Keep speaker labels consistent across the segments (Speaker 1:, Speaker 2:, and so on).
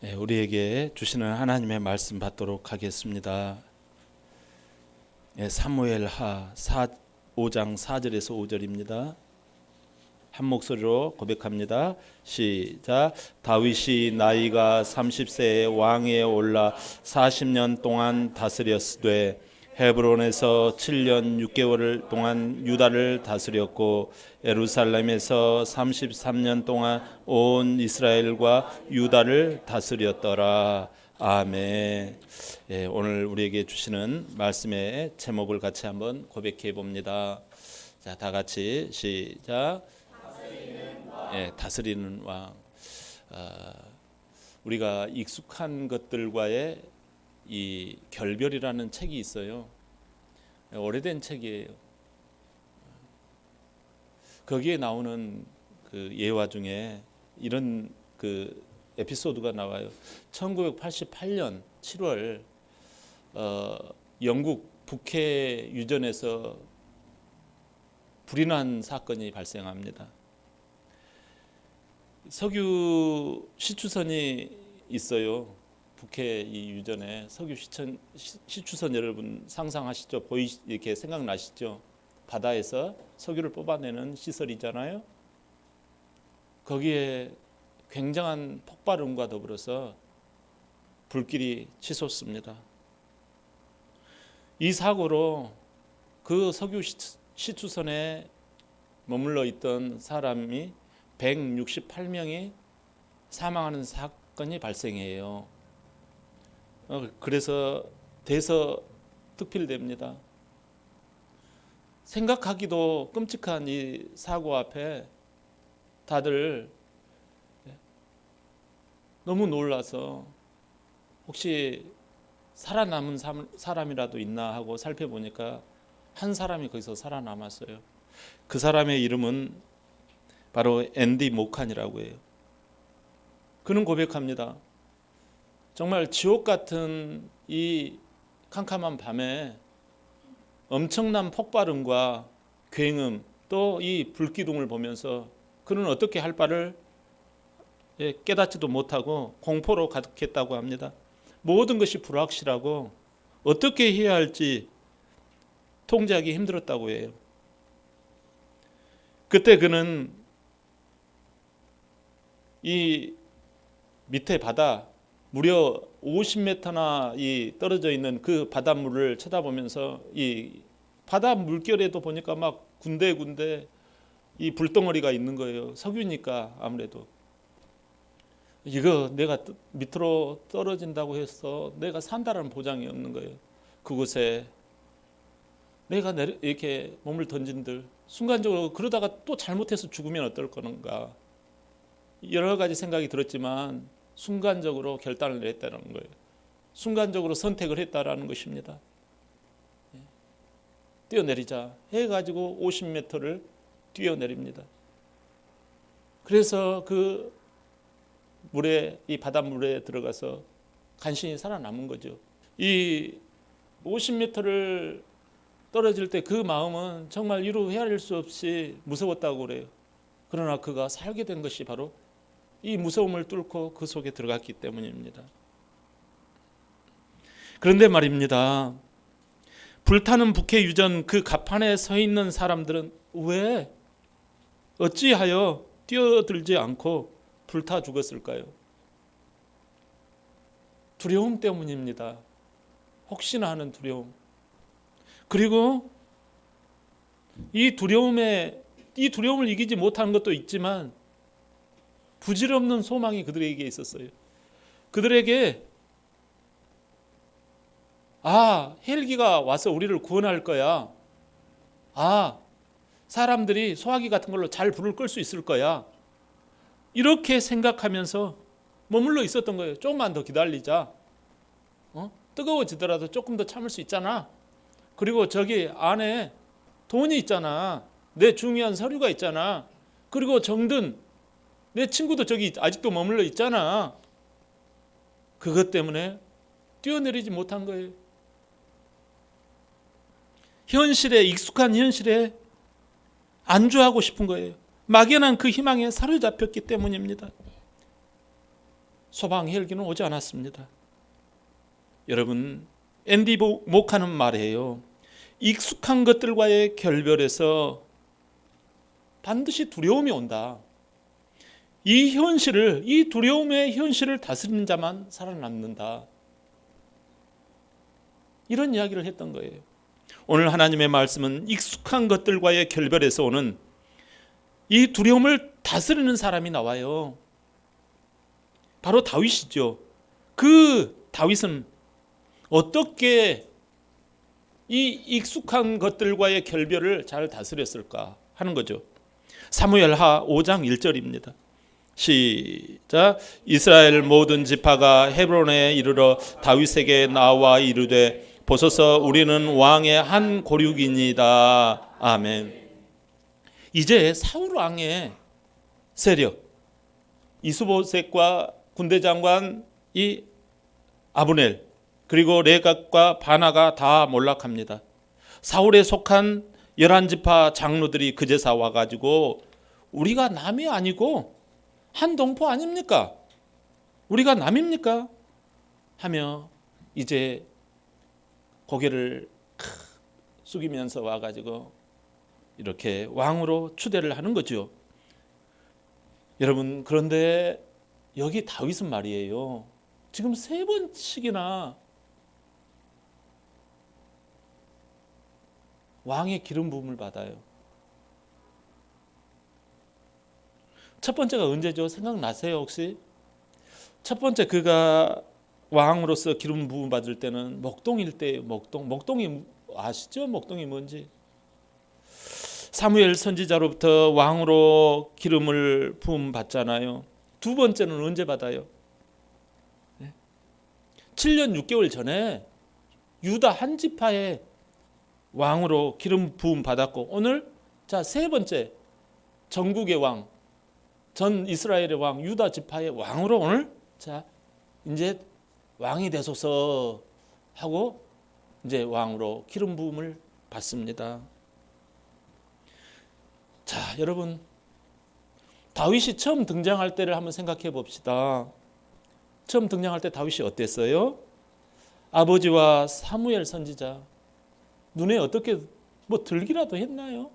Speaker 1: 우리에게 주시는 하나님의 말씀 받도록 하겠습니다. 사무엘하 5장 4절에서 5절입니다. 한 목소리로 고백합니다. 시작. 다윗이 나이가 30세에 왕위에 올라 40년 동안 다스렸으되 헤브론에서 7년 6개월 동안 유다를 다스렸고 예루살렘에서 33년 동안 온 이스라엘과 유다를 다스렸더라. 아멘. 오늘 우리에게 주시는 말씀의 제목을 같이 한번 고백해 봅니다. 자, 다 같이 시작. 다스리는 왕. 우리가 익숙한 것들과의 이 결별이라는 책이 있어요. 오래된 책이에요. 거기에 나오는 그 예화 중에 이런 그 에피소드가 나와요. 1988년 7월 영국 북해 유전에서 불이 난 사건이 발생합니다. 석유 시추선이 있어요. 북해 이 유전에 석유 시추선 여러분 상상하시죠? 이렇게 생각나시죠? 바다에서 석유를 뽑아내는 시설이잖아요. 거기에 굉장한 폭발음과 더불어서 불길이 치솟습니다. 이 사고로 그 석유 시추선에 머물러 있던 사람이 168명이 사망하는 사건이 발생해요. 그래서 대서특필됩니다. 생각하기도 끔찍한 이 사고 앞에 다들 너무 놀라서 혹시 살아남은 사람이라도 있나 하고 살펴보니까 한 사람이 거기서 살아남았어요. 그 사람의 이름은 바로 앤디 모칸이라고 해요. 그는 고백합니다. 정말 지옥 같은 이 캄캄한 밤에 엄청난 폭발음과 굉음 또 이 불기둥을 보면서 그는 어떻게 할 바를 깨닫지도 못하고 공포로 가득했다고 합니다. 모든 것이 불확실하고 어떻게 해야 할지 통제하기 힘들었다고 해요. 그때 그는 이 밑에 바다 무려 50m나 떨어져 있는 그 바닷물을 쳐다보면서 이 바다 물결에도 보니까 막 군데군데 이 불덩어리가 있는 거예요. 석유니까 아무래도 이거 내가 밑으로 떨어진다고 해서 내가 산다라는 보장이 없는 거예요. 그곳에 내가 이렇게 몸을 던진들 순간적으로 그러다가 또 잘못해서 죽으면 어떨 건가 여러 가지 생각이 들었지만 순간적으로 결단을 냈다는 거예요. 순간적으로 선택을 했다라는 것입니다. 뛰어내리자 해가지고 50m를 뛰어내립니다. 그래서 그 물에 이 바닷물에 들어가서 간신히 살아남은 거죠. 이 50m를 떨어질 때 그 마음은 정말 이루 헤아릴 수 없이 무서웠다고 그래요. 그러나 그가 살게 된 것이 바로 이 무서움을 뚫고 그 속에 들어갔기 때문입니다. 그런데 말입니다. 불타는 북해 유전 그 갑판에 서 있는 사람들은 왜 어찌하여 뛰어들지 않고 불타 죽었을까요? 두려움 때문입니다. 혹시나 하는 두려움. 그리고 이 두려움을 이기지 못하는 것도 있지만 부질없는 소망이 그들에게 있었어요. 그들에게 헬기가 와서 우리를 구원할 거야. 사람들이 소화기 같은 걸로 잘 불을 끌 수 있을 거야. 이렇게 생각하면서 머물러 있었던 거예요. 조금만 더 기다리자. 뜨거워지더라도 조금 더 참을 수 있잖아. 그리고 저기 안에 돈이 있잖아. 내 중요한 서류가 있잖아. 그리고 정든 내 친구도 저기 아직도 머물러 있잖아. 그것 때문에 뛰어내리지 못한 거예요. 익숙한 현실에 안주하고 싶은 거예요. 막연한 그 희망에 사로잡혔기 때문입니다. 소방 헬기는 오지 않았습니다. 여러분, 앤디 모카는 말해요. 익숙한 것들과의 결별에서 반드시 두려움이 온다. 이 현실을, 이 두려움의 현실을 다스리는 자만 살아남는다. 이런 이야기를 했던 거예요. 오늘 하나님의 말씀은 익숙한 것들과의 결별에서 오는 이 두려움을 다스리는 사람이 나와요. 바로 다윗이죠. 그 다윗은 어떻게 이 익숙한 것들과의 결별을 잘 다스렸을까 하는 거죠. 사무엘하 5장 1절입니다. 시작. 이스라엘 모든 지파가 헤브론에 이르러 다윗에게 나와 이르되 보소서 우리는 왕의 한 고륙이니이다. 아멘. 이제 사울 왕의 세력, 이스보셋과 군대 장관 이 아브넬, 그리고 레갑과 바나가 다 몰락합니다. 사울에 속한 11지파 장로들이 그제서 와가지고 우리가 남이 아니고 한 동포 아닙니까? 우리가 남입니까? 하며 이제 고개를 숙이면서 와가지고 이렇게 왕으로 추대를 하는 거죠. 여러분, 그런데 여기 다윗은 말이에요. 지금 3번씩이나 왕의 기름 부음을 받아요. 첫 번째가 언제죠? 생각나세요 혹시? 첫 번째 그가 왕으로서 기름 부음 받을 때는 목동일 때예요. 목동이 아시죠? 목동이 뭔지. 사무엘 선지자로부터 왕으로 기름을 부음 받잖아요. 두 번째는 언제 받아요? 7년 6개월 전에 유다 한 지파의 왕으로 기름 부음 받았고, 오늘 자, 세 번째 전국의 왕, 전 이스라엘의 왕, 유다 지파의 왕으로 오늘 자 이제 왕이 되소서 하고 이제 왕으로 기름 부음을 받습니다. 자, 여러분, 다윗이 처음 등장할 때를 한번 생각해 봅시다. 처음 등장할 때 다윗이 어땠어요? 아버지와 사무엘 선지자 눈에 어떻게 뭐 들기라도 했나요?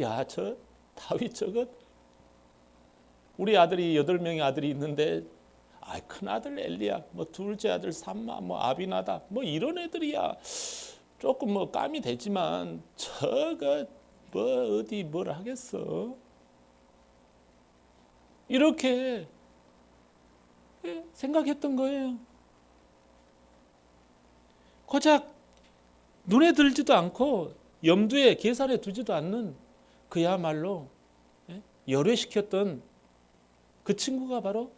Speaker 1: 야, 저 다윗 저것, 우리 아들이 8명의 아들이 있는데 큰 아들 엘리야, 뭐 둘째 아들 삼마, 뭐 아비나다, 뭐 이런 애들이야. 조금 뭐 감이 되지만 저거 뭐 어디 뭘 하겠어? 이렇게 생각했던 거예요. 고작 눈에 들지도 않고 염두에 계산에 두지도 않는 그야말로 열애시켰던 그 친구가 바로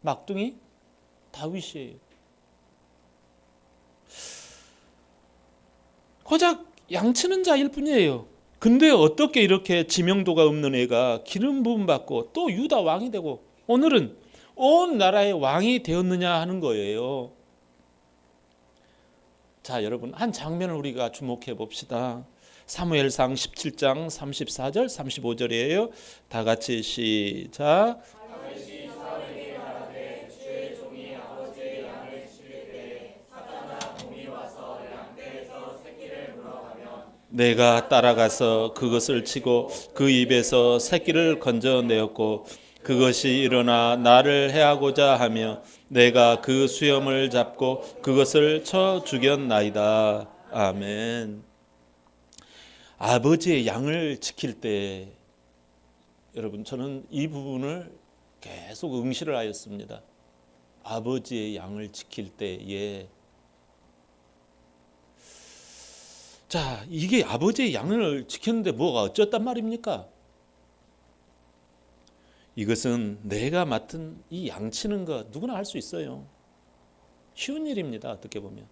Speaker 1: 막둥이 다윗이에요. 고작 양치는 자일 뿐이에요. 근데 어떻게 이렇게 지명도가 없는 애가 기름 부음 받고 또 유다 왕이 되고 오늘은 온 나라의 왕이 되었느냐 하는 거예요. 자, 여러분, 한 장면을 우리가 주목해 봅시다. 사무엘상 17장 34절 35절이에요. 다 같이 시작. 내가 따라가서 그것을 치고 그 입에서 새끼를 건져내었고 그것이 일어나 나를 해하고자 하며 내가 그 수염을 잡고 그것을 쳐 죽였나이다. 아멘. 아버지의 양을 지킬 때, 여러분, 저는 이 부분을 계속 응시를 하였습니다. 아버지의 양을 지킬 때에, 자, 이게 아버지의 양을 지켰는데 뭐가 어쩌단 말입니까? 이것은 내가 맡은 이 양치는 것 누구나 할 수 있어요. 쉬운 일입니다. 어떻게 보면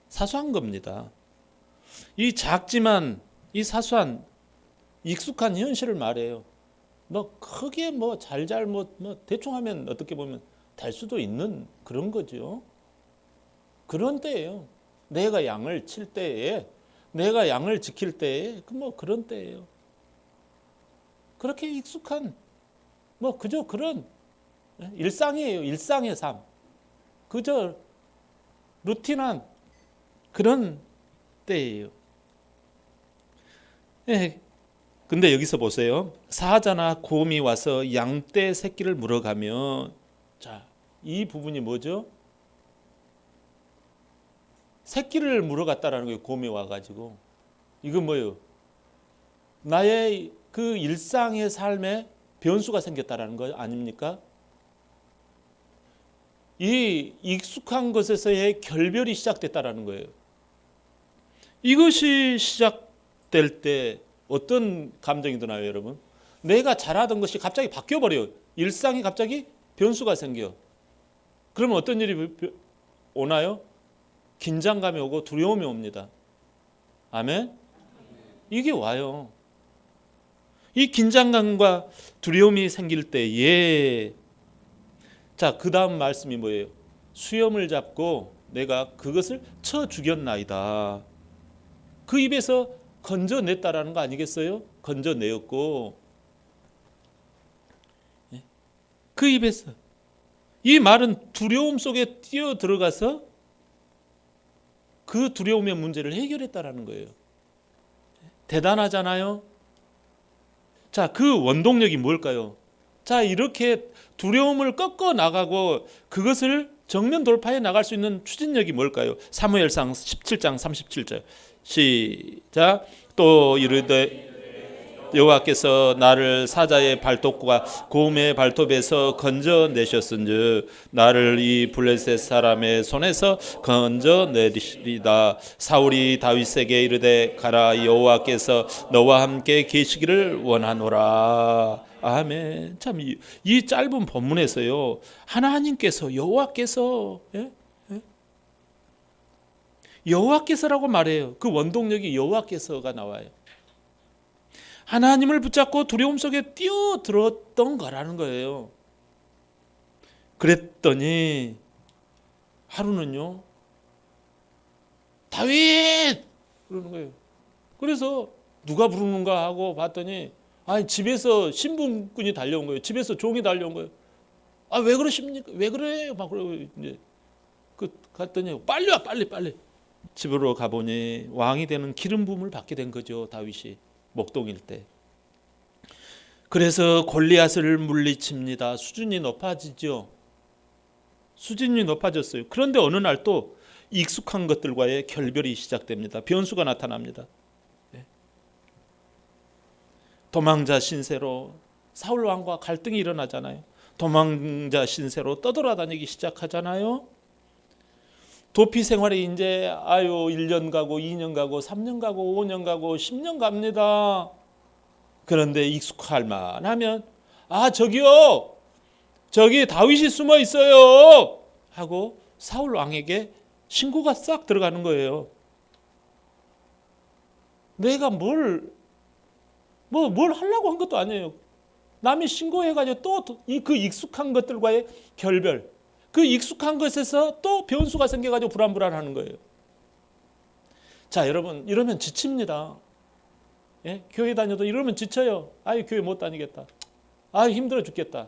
Speaker 1: 사소한 겁니다. 이 작지만 이 사소한 익숙한 현실을 말해요. 뭐 크게 뭐 잘잘못 뭐 대충 하면 어떻게 보면 될 수도 있는 그런 거죠. 그런 때예요. 내가 양을 칠 때에, 내가 양을 지킬 때에 뭐 그런 때예요. 그렇게 익숙한 뭐 그저 그런 일상이에요. 일상의 삶. 그저 루틴한 그런 때예요. 예. 근데 여기서 보세요. 사자나 곰이 와서 양떼 새끼를 물어가면, 자, 이 부분이 뭐죠? 새끼를 물어갔다라는 거예요. 곰이 와가지고. 이건 뭐예요? 나의 그 일상의 삶에 변수가 생겼다라는 거 아닙니까? 이 익숙한 것에서의 결별이 시작됐다라는 거예요. 이것이 시작될 때 어떤 감정이 드나요, 여러분? 내가 잘하던 것이 갑자기 바뀌어버려요. 일상이 갑자기 변수가 생겨. 그러면 어떤 일이 오나요? 긴장감이 오고 두려움이 옵니다. 아멘? 이게 와요. 이 긴장감과 두려움이 생길 때에, 자, 그 다음 말씀이 뭐예요? 수염을 잡고 내가 그것을 쳐 죽였나이다. 그 입에서 건져냈다라는 거 아니겠어요? 건져내었고, 그 입에서, 이 말은 두려움 속에 뛰어 들어가서 그 두려움의 문제를 해결했다라는 거예요. 대단하잖아요. 자, 그 원동력이 뭘까요? 자, 이렇게 두려움을 꺾어 나가고 그것을 정면 돌파해 나갈 수 있는 추진력이 뭘까요? 사무엘상 17장 37절 시작. 또 이르되 여호와께서 나를 사자의 발톱과 곰의 발톱에서 건져내셨은즉 나를 이 블레셋 사람의 손에서 건져내리리다. 사울이 다윗에게 이르되 가라, 여호와께서 너와 함께 계시기를 원하노라. 아멘. 참 이 짧은 본문에서요, 하나님께서 여호와께서, 여호와께서라고 말해요. 그 원동력이 여호와께서가 나와요. 하나님을 붙잡고 두려움 속에 뛰어들었던 거라는 거예요. 그랬더니 하루는요, 다윗! 그러는 거예요. 그래서 누가 부르는가 하고 봤더니, 아니, 집에서 신분꾼이 달려온 거예요. 집에서 종이 달려온 거예요. 아, 왜 그러십니까? 왜 그래요? 막 그러고 이제 갔더니 빨리 와, 빨리. 집으로 가보니 왕이 되는 기름 부음을 받게 된 거죠, 다윗이. 목동일 때. 그래서 골리앗을 물리칩니다. 수준이 높아지죠. 수준이 높아졌어요. 그런데 어느 날 또 익숙한 것들과의 결별이 시작됩니다. 변수가 나타납니다. 도망자 신세로 사울 왕과 갈등이 일어나잖아요. 도망자 신세로 떠돌아다니기 시작하잖아요. 도피 생활이 이제 1년 가고 2년 가고 3년 가고 5년 가고 10년 갑니다. 그런데 익숙할 만하면, 아, 저기요, 저기 다윗이 숨어 있어요 하고 사울 왕에게 신고가 싹 들어가는 거예요. 내가 뭘 하려고 한 것도 아니에요. 남이 신고해가지고 또 그 익숙한 것들과의 결별, 그 익숙한 것에서 또 변수가 생겨가지고 불안불안하는 거예요. 자, 여러분, 이러면 지칩니다. 예? 교회 다녀도 이러면 지쳐요. 아이, 교회 못 다니겠다. 아, 힘들어 죽겠다.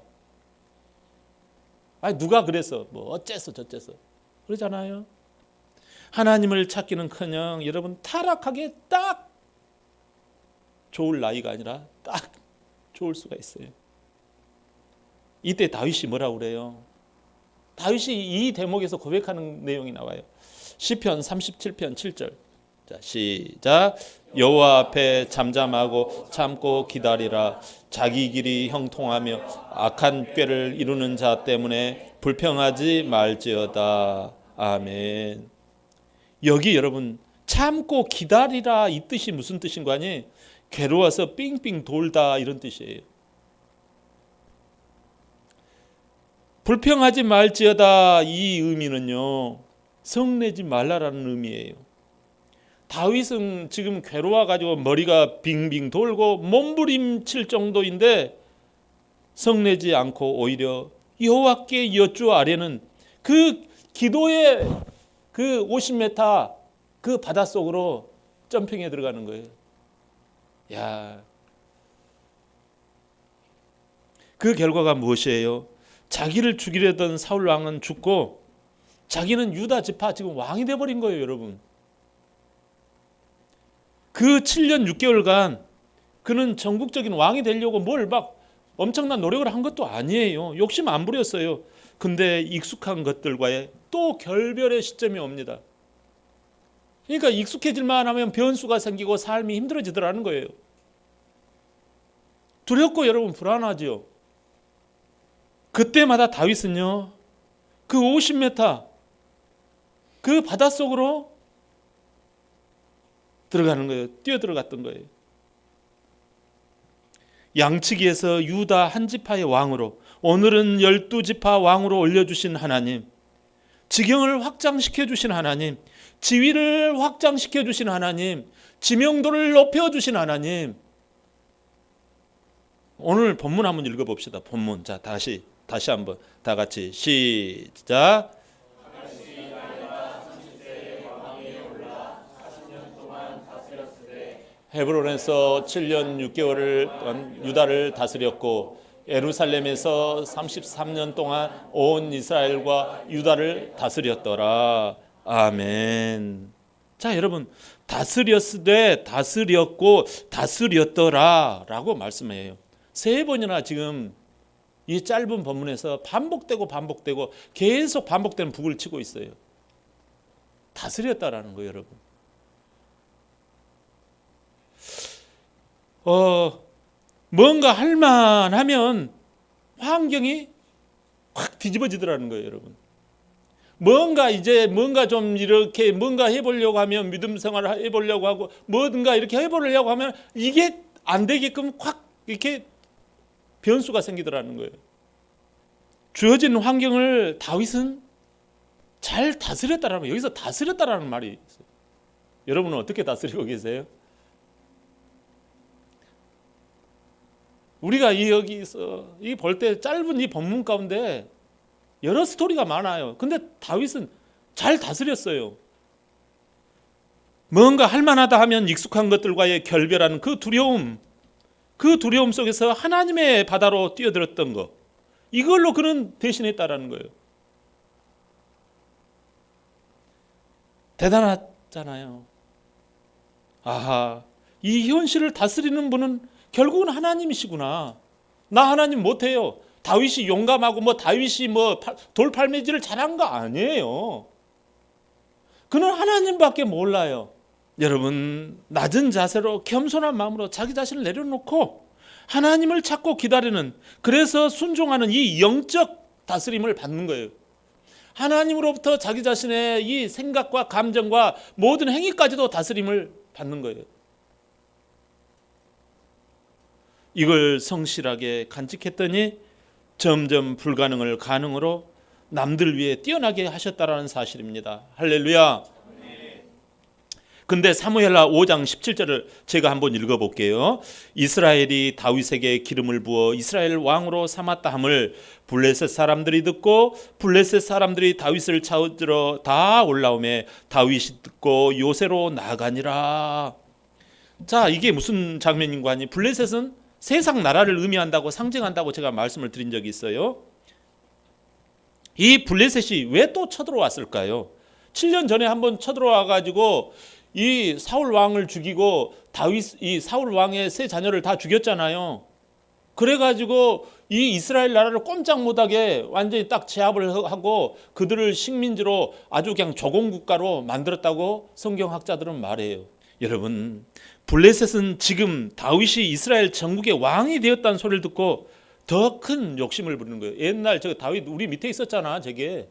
Speaker 1: 아, 누가 그래서 뭐 어째서 저째서 그러잖아요. 하나님을 찾기는커녕 여러분 타락하기에 딱 좋을 나이가 아니라 딱 좋을 수가 있어요. 이때 다윗이 뭐라고 그래요? 다윗이 이 대목에서 고백하는 내용이 나와요. 시편 37편 7절. 자, 시작. 여호와 앞에 잠잠하고 참고 기다리라. 자기 길이 형통하며 악한 꾀를 이루는 자 때문에 불평하지 말지어다. 아멘. 여기 여러분 참고 기다리라 이 뜻이 무슨 뜻인 거 아니? 괴로워서 삥삥 돌다 이런 뜻이에요. 불평하지 말지어다 이 의미는요, 성내지 말라라는 의미예요. 다윗은 지금 괴로워가지고 머리가 빙빙 돌고 몸부림칠 정도인데 성내지 않고 오히려 여호와께 여쭈 아뢰는 그 기도의 그 50m 그 바닷속으로 점핑해 들어가는 거예요. 야, 그 결과가 무엇이에요? 자기를 죽이려던 사울 왕은 죽고 자기는 유다 지파 지금 왕이 돼버린 거예요, 여러분. 그 7년 6개월간 그는 전국적인 왕이 되려고 뭘 막 엄청난 노력을 한 것도 아니에요. 욕심 안 부렸어요. 근데 익숙한 것들과의 또 결별의 시점이 옵니다. 그러니까 익숙해질만 하면 변수가 생기고 삶이 힘들어지더라는 거예요. 두렵고 여러분 불안하죠. 그때마다 다윗은요, 그 50m 그 바닷속으로 들어가는 거예요. 뛰어 들어갔던 거예요. 양치기에서 유다 한 지파의 왕으로, 오늘은 12지파 왕으로 올려주신 하나님, 지경을 확장시켜 주신 하나님, 지위를 확장시켜 주신 하나님, 지명도를 높여주신 하나님. 오늘 본문 한번 읽어봅시다. 본문. 자, 다시 한번 다 같이 시작. 헤브론에서 7년 6개월을 동안 유다를 다스렸고 예루살렘에서 33년 동안 온 이스라엘과 유다를 다스렸더라. 아멘. 자, 여러분, 다스렸으되 다스렸고 다스렸더라 라고 말씀해요. 3번이나 지금 이 짧은 본문에서 반복되고 계속 반복되는 북을 치고 있어요. 다스렸다라는 거예요, 여러분. 뭔가 할만하면 환경이 확 뒤집어지더라는 거예요, 여러분. 뭔가 좀 이렇게 뭔가 해보려고 하면, 믿음 생활을 해보려고 하고 뭐든가 이렇게 해보려고 하면 이게 안 되게끔 확 이렇게 변수가 생기더라는 거예요. 주어진 환경을 다윗은 잘 다스렸다라는 거예요. 여기서 다스렸다라는 말이 있어요. 여러분은 어떻게 다스리고 계세요? 우리가 여기서 이 볼 때 짧은 이 본문 가운데 여러 스토리가 많아요. 근데 다윗은 잘 다스렸어요. 뭔가 할만하다 하면 익숙한 것들과의 결별하는 그 두려움 속에서 하나님의 바다로 뛰어들었던 것, 이걸로 그는 대신했다라는 거예요. 대단하잖아요. 아하, 이 현실을 다스리는 분은 결국은 하나님이시구나. 나 하나님 못해요. 다윗이 용감하고 다윗이 돌팔매질을 잘한 거 아니에요. 그는 하나님밖에 몰라요. 여러분, 낮은 자세로 겸손한 마음으로 자기 자신을 내려놓고 하나님을 찾고 기다리는, 그래서 순종하는 이 영적 다스림을 받는 거예요. 하나님으로부터 자기 자신의 이 생각과 감정과 모든 행위까지도 다스림을 받는 거예요. 이걸 성실하게 간직했더니 점점 불가능을 가능으로 남들 위해 뛰어나게 하셨다라는 사실입니다. 할렐루야. 근데 사무엘하 5장 17절을 제가 한번 읽어볼게요. 이스라엘이 다윗에게 기름을 부어 이스라엘 왕으로 삼았다 함을 블레셋 사람들이 듣고 블레셋 사람들이 다윗을 찾으러 다 올라오매 다윗이 듣고 요새로 나가니라. 자, 이게 무슨 장면인가 하니, 블레셋은 세상 나라를 의미한다고, 상징한다고 제가 말씀을 드린 적이 있어요. 이 블레셋이 왜 또 쳐들어왔을까요? 7년 전에 한번 쳐들어와 가지고 이 사울 왕을 죽이고 이 사울 왕의 세 자녀를 다 죽였잖아요. 그래 가지고 이 이스라엘 나라를 꼼짝 못하게 완전히 딱 제압을 하고 그들을 식민지로 아주 그냥 조공국가로 만들었다고 성경학자들은 말해요. 여러분, 블레셋은 지금 다윗이 이스라엘 전국의 왕이 되었다는 소리를 듣고 더 큰 욕심을 부리는 거예요. 옛날 저 다윗 우리 밑에 있었잖아. 저게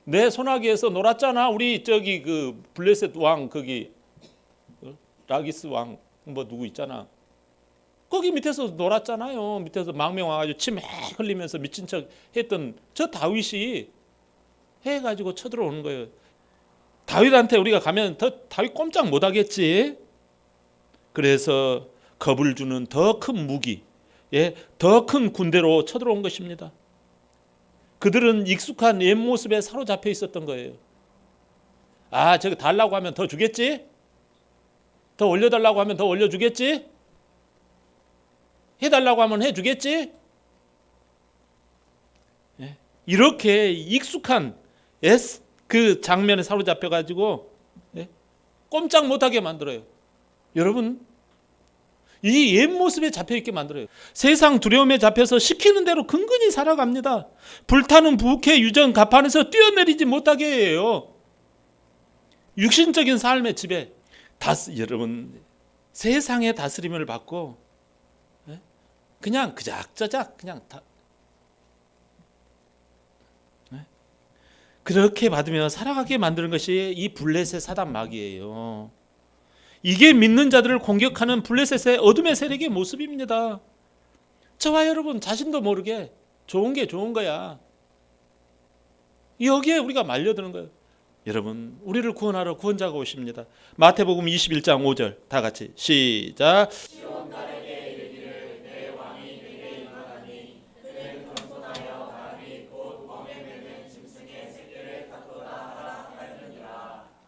Speaker 1: 내 소나기에서 놀았잖아. 우리 저기 그 블레셋 왕, 거기 라기스 왕 누구 있잖아. 거기 밑에서 놀았잖아요. 밑에서 망명 와가지고 침 막 흘리면서 미친 척 했던 저 다윗이 해가지고 쳐들어오는 거예요. 다윗한테 우리가 가면 더 다윗 꼼짝 못하겠지. 그래서 겁을 주는 더 큰 무기, 더 큰 군대로 쳐들어온 것입니다. 그들은 익숙한 옛 모습에 사로잡혀 있었던 거예요. 아, 저거 달라고 하면 더 주겠지? 더 올려달라고 하면 더 올려주겠지? 해달라고 하면 해주겠지? 이렇게 익숙한 그 장면에 사로잡혀 가지고 꼼짝 못하게 만들어요. 여러분, 이 옛 모습에 잡혀 있게 만들어요. 세상 두려움에 잡혀서 시키는 대로 근근히 살아갑니다. 불타는 부캐 유전 가판에서 뛰어내리지 못하게 해요. 육신적인 삶의 지배. 여러분, 세상의 다스림을 받고 그냥 그작저작 그냥 그렇게 받으며 살아가게 만드는 것이 이 블레셋 사단 마귀예요. 이게 믿는 자들을 공격하는 블레셋의 어둠의 세력의 모습입니다. 저와 여러분 자신도 모르게 좋은 게 좋은 거야. 여기에 우리가 말려드는 거예요. 여러분, 우리를 구원하러 구원자가 오십니다. 마태복음 21장 5절 다 같이 시작.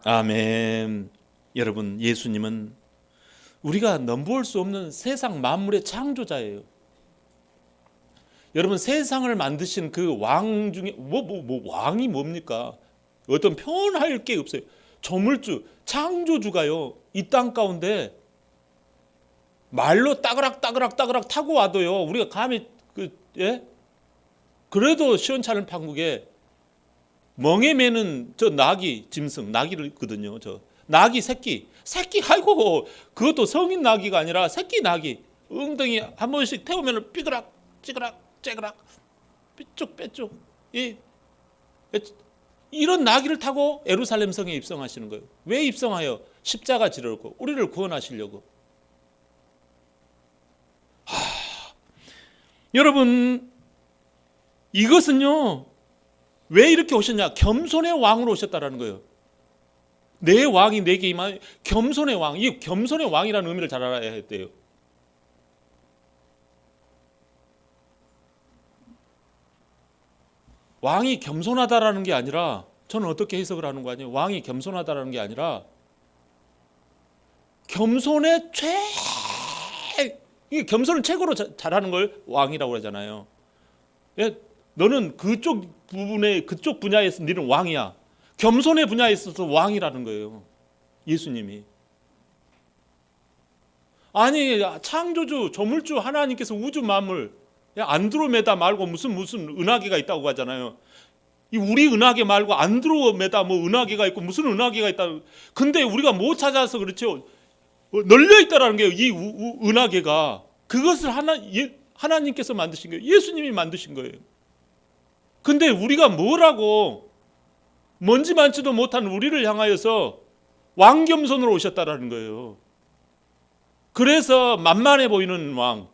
Speaker 1: 아멘. 여러분, 예수님은 우리가 넘볼 수 없는 세상 만물의 창조자예요. 여러분, 세상을 만드신 그 왕 중에 왕이 뭡니까? 어떤 표현할 게 없어요. 조물주, 창조주가요, 이 땅 가운데 말로 따그락 타고 와도요, 우리가 감히 그래도 시원찮은 판국에 멍에 매는 저 나귀, 짐승, 나귀거든요. 저 나귀 새끼, 아이고, 그것도 성인 나귀가 아니라 새끼 나귀, 엉덩이 한 번씩 태우면 삐그락, 찌그락, 삐쭉, 이런 나귀를 타고 예루살렘 성에 입성하시는 거예요. 왜 입성하여? 십자가 지르고 우리를 구원하시려고. 여러분, 이것은요, 왜 이렇게 오셨냐? 겸손의 왕으로 오셨다라는 거예요. 내 왕이 내게 임한 겸손의 왕. 이 겸손의 왕이라는 의미를 잘 알아야 돼요. 왕이 겸손하다라는 게 아니라, 저는 어떻게 해석을 하는 거 아니에요? 왕이 겸손하다라는 게 아니라 겸손의 이게 겸손을 최고로 잘하는 걸 왕이라고 하잖아요. 너는 그쪽 분야에서 너는 왕이야. 겸손의 분야에 있어서 왕이라는 거예요. 예수님이. 아니, 창조주, 조물주 하나님께서 우주 만물, 안드로메다 말고 무슨 은하계가 있다고 하잖아요. 이 우리 은하계 말고 안드로메다 은하계가 있고 무슨 은하계가 있다. 근데 우리가 못 찾아서 그렇죠. 널려 있다라는 게요. 이 은하계가. 그것을 하나님께서 만드신 거예요. 예수님이 만드신 거예요. 근데 우리가 뭐라고 먼지 많지도 못한 우리를 향하여서 왕겸손으로 오셨다라는 거예요. 그래서 만만해 보이는 왕,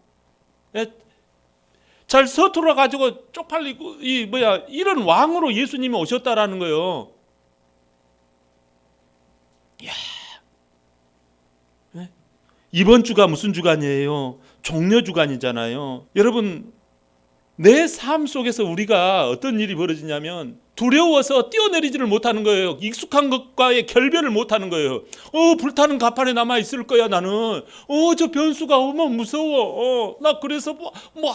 Speaker 1: 잘 서툴러 가지고 쪽팔리고 이런 왕으로 예수님이 오셨다라는 거예요. 이야, 이번 주가 무슨 주간이에요? 종려 주간이잖아요. 여러분, 내 삶 속에서 우리가 어떤 일이 벌어지냐면 두려워서 뛰어내리지를 못하는 거예요. 익숙한 것과의 결별을 못하는 거예요. 불타는 가판에 남아 있을 거야 나는. 저 변수가 어머 무서워. 나 그래서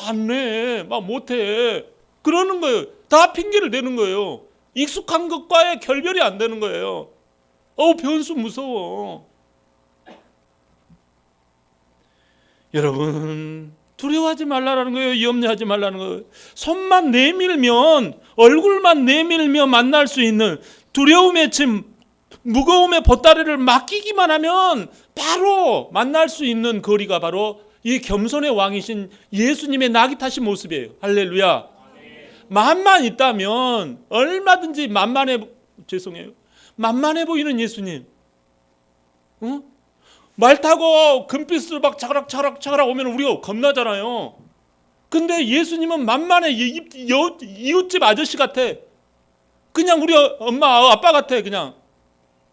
Speaker 1: 안 내, 막 못해. 그러는 거예요. 다 핑계를 대는 거예요. 익숙한 것과의 결별이 안 되는 거예요. 변수 무서워. 여러분, 두려워하지 말라는 거예요. 염려하지 말라는 거예요. 손만 내밀면, 얼굴만 내밀며 만날 수 있는 두려움의 짐, 무거움의 보따리를 맡기기만 하면 바로 만날 수 있는 거리가 바로 이 겸손의 왕이신 예수님의 낙이 타신 모습이에요. 할렐루야. 만만 있다면 얼마든지 만만해 보이는 예수님. 말 타고 금빛을 막 차가락 오면 우리가 겁나잖아요. 근데 예수님은 만만해. 이웃집 아저씨 같아. 그냥 우리 엄마 아빠 같아. 그냥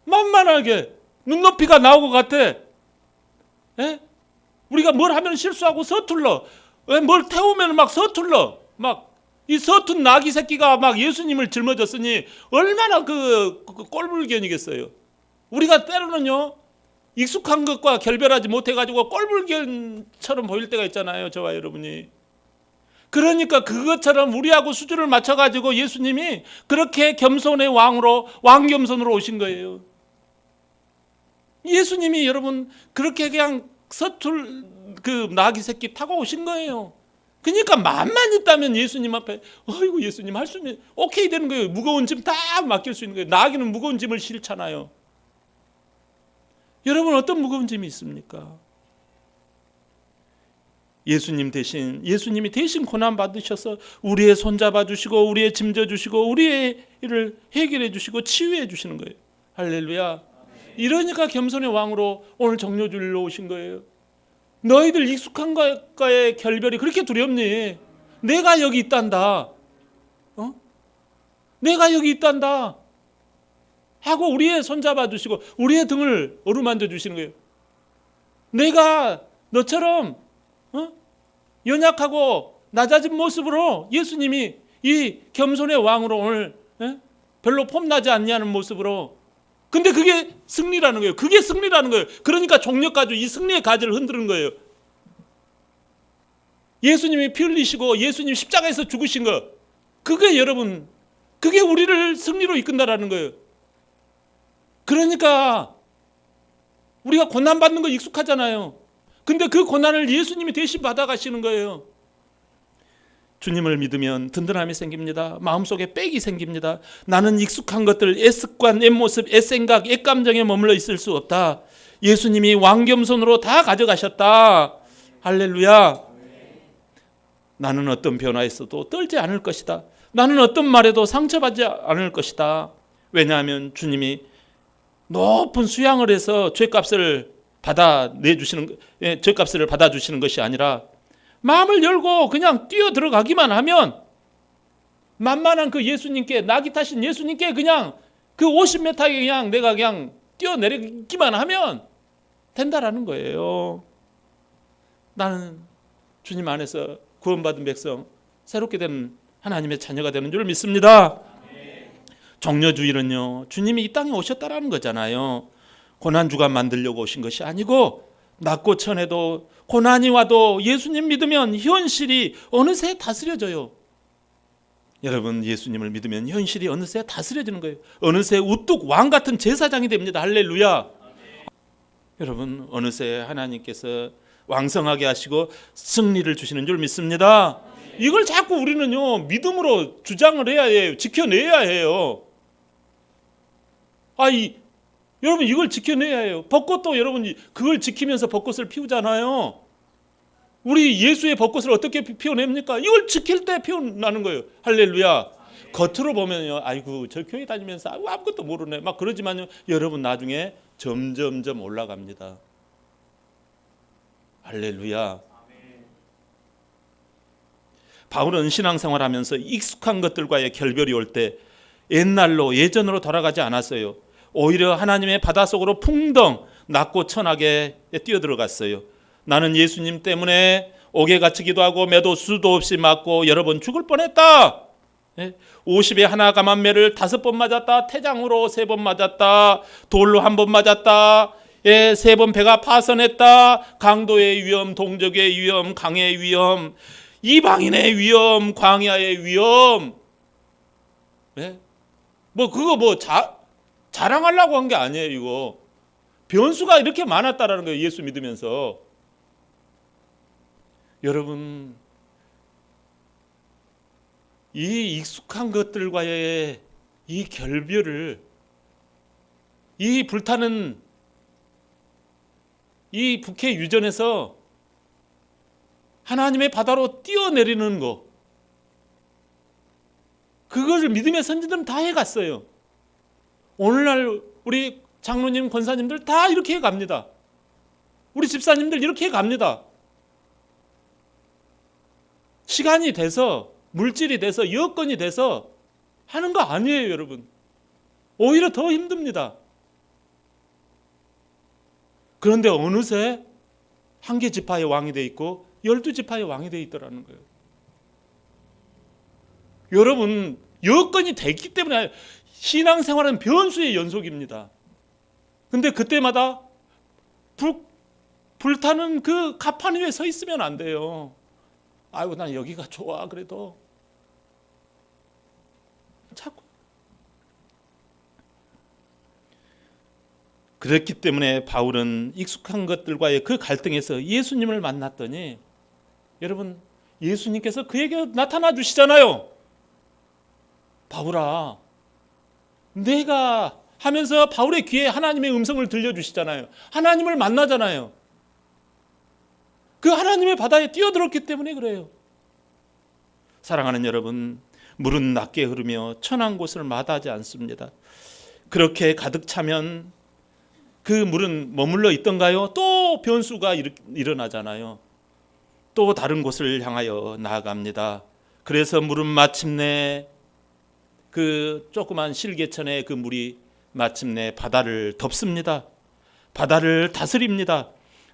Speaker 1: 만만하게 눈높이가 나오고 같아. 우리가 뭘 하면 실수하고 서툴러. 뭘 태우면 막 서툴러. 막 이 서툰 나귀 새끼가 막 예수님을 짊어졌으니 얼마나 그 꼴불견이겠어요. 우리가 때로는요, 익숙한 것과 결별하지 못해가지고 꼴불견처럼 보일 때가 있잖아요. 저와 여러분이. 그러니까 그것처럼 우리하고 수준을 맞춰가지고 예수님이 그렇게 겸손의 왕으로 왕겸손으로 오신 거예요. 예수님이 여러분 그렇게 그냥 서툴 그 나귀 새끼 타고 오신 거예요. 그러니까 마음만 있다면 예수님 앞에 어이구 예수님 할 수 있는 오케이 되는 거예요. 무거운 짐 다 맡길 수 있는 거예요. 나귀는 무거운 짐을 싫잖아요. 여러분 어떤 무거운 짐이 있습니까? 예수님이 대신 고난 받으셔서 우리의 손 잡아 주시고 우리의 짐 져 주시고 우리의 일을 해결해 주시고 치유해 주시는 거예요. 할렐루야. 이러니까 겸손의 왕으로 오늘 정료주일로 오신 거예요. 너희들 익숙한 것과의 결별이 그렇게 두렵니? 내가 여기 있단다. 내가 여기 있단다. 하고 우리의 손 잡아 주시고 우리의 등을 어루만져 주시는 거예요. 내가 너처럼 연약하고 낮아진 모습으로 예수님이 이 겸손의 왕으로 오늘 별로 폼나지 않냐는 모습으로. 근데 그게 승리라는 거예요. 그게 승리라는 거예요. 그러니까 종력 가지고 이 승리의 가지를 흔드는 거예요. 예수님이 피 흘리시고 예수님 십자가에서 죽으신 거, 그게 여러분, 그게 우리를 승리로 이끈다라는 거예요. 그러니까 우리가 고난받는 거 익숙하잖아요. 근데 그 고난을 예수님이 대신 받아가시는 거예요. 주님을 믿으면 든든함이 생깁니다. 마음속에 빽이 생깁니다. 나는 익숙한 것들, 애습관, 애모습, 애생각, 애감정에 머물러 있을 수 없다. 예수님이 왕겸손으로 다 가져가셨다. 할렐루야. 나는 어떤 변화에서도 떨지 않을 것이다. 나는 어떤 말에도 상처받지 않을 것이다. 왜냐하면 주님이 높은 수양을 해서 죄값을 받아주시는 것이 아니라 마음을 열고 그냥 뛰어 들어가기만 하면, 만만한 그 예수님께, 낙이 타신 예수님께 그냥 그 50m에 그냥 내가 그냥 뛰어내리기만 하면 된다라는 거예요. 나는 주님 안에서 구원받은 백성, 새롭게 된 하나님의 자녀가 되는 줄 믿습니다. 정료주일은요, 주님이 이 땅에 오셨다라는 거잖아요. 고난주가 만들려고 오신 것이 아니고, 낮고 천에도 고난이 와도 예수님 믿으면 현실이 어느새 다스려져요. 여러분, 예수님을 믿으면 현실이 어느새 다스려지는 거예요. 어느새 우뚝 왕 같은 제사장이 됩니다. 할렐루야. 여러분, 어느새 하나님께서 왕성하게 하시고 승리를 주시는 줄 믿습니다. 이걸 자꾸 우리는요, 믿음으로 주장을 해야 해요. 지켜내야 해요. 여러분, 이걸 지켜내야 해요. 벚꽃도 여러분 그걸 지키면서 벚꽃을 피우잖아요. 우리 예수의 벚꽃을 어떻게 피워냅니까? 이걸 지킬 때 피어나는 거예요. 할렐루야. 겉으로 보면요, 아이고 저 교회 다니면서 아무것도 모르네 막 그러지만요, 여러분 나중에 점점점 올라갑니다. 할렐루야. 바울은 신앙생활하면서 익숙한 것들과의 결별이 올 때 옛날로 예전으로 돌아가지 않았어요. 오히려 하나님의 바다 속으로 풍덩 낮고 천하게 뛰어들어갔어요. 나는 예수님 때문에 옥에 갇히기도 하고 매도 수도 없이 맞고 여러 번 죽을 뻔했다. 50에 하나 감한 매를 5번 맞았다. 태장으로 3번 맞았다. 돌로 1번 맞았다. 3번 배가 파선했다. 강도의 위험, 동족의 위험, 강의 위험, 이방인의 위험, 광야의 위험. 자랑하려고 한 게 아니에요. 이거 변수가 이렇게 많았다라는 거예요. 예수 믿으면서. 여러분, 이 익숙한 것들과의 이 결별을, 이 불타는 이 북해 유전에서 하나님의 바다로 뛰어내리는 거, 그것을 믿음의 선지들은 다 해갔어요. 오늘날 우리 장로님, 권사님들 다 이렇게 해갑니다. 우리 집사님들 이렇게 해갑니다. 시간이 돼서, 물질이 돼서, 여건이 돼서 하는 거 아니에요, 여러분. 오히려 더 힘듭니다. 그런데 어느새 1개 지파의 왕이 돼 있고 12지파의 왕이 돼 있더라는 거예요. 여러분, 여건이 됐기 때문에, 신앙생활은 변수의 연속입니다. 근데 그때마다 불타는 그 가판 위에 서 있으면 안 돼요. 아이고 난 여기가 좋아. 그래도 자꾸 그랬기 때문에 바울은 익숙한 것들과의 그 갈등에서 예수님을 만났더니, 여러분, 예수님께서 그에게 나타나 주시잖아요. 바울아, 내가 하면서 바울의 귀에 하나님의 음성을 들려주시잖아요. 하나님을 만나잖아요. 그 하나님의 바다에 뛰어들었기 때문에 그래요. 사랑하는 여러분, 물은 낮게 흐르며 천한 곳을 마다하지 않습니다. 그렇게 가득 차면 그 물은 머물러 있던가요? 또 변수가 일어나잖아요. 또 다른 곳을 향하여 나아갑니다. 그래서 물은 마침내 그 조그만 실개천의 그 물이 마침내 바다를 덮습니다. 바다를 다스립니다.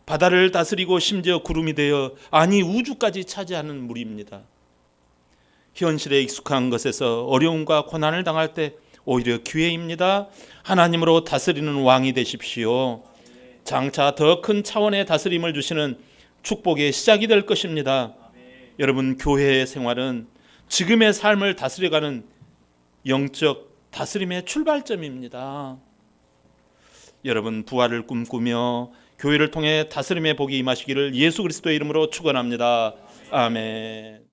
Speaker 1: 바다를 다스리고 심지어 구름이 되어 우주까지 차지하는 물입니다. 현실에 익숙한 것에서 어려움과 고난을 당할 때 오히려 기회입니다. 하나님으로 다스리는 왕이 되십시오. 장차 더 큰 차원의 다스림을 주시는 축복의 시작이 될 것입니다. 여러분, 교회의 생활은 지금의 삶을 다스려가는 영적 다스림의 출발점입니다. 여러분, 부활을 꿈꾸며 교회를 통해 다스림의 복이 임하시기를 예수 그리스도의 이름으로 축원합니다. 아멘.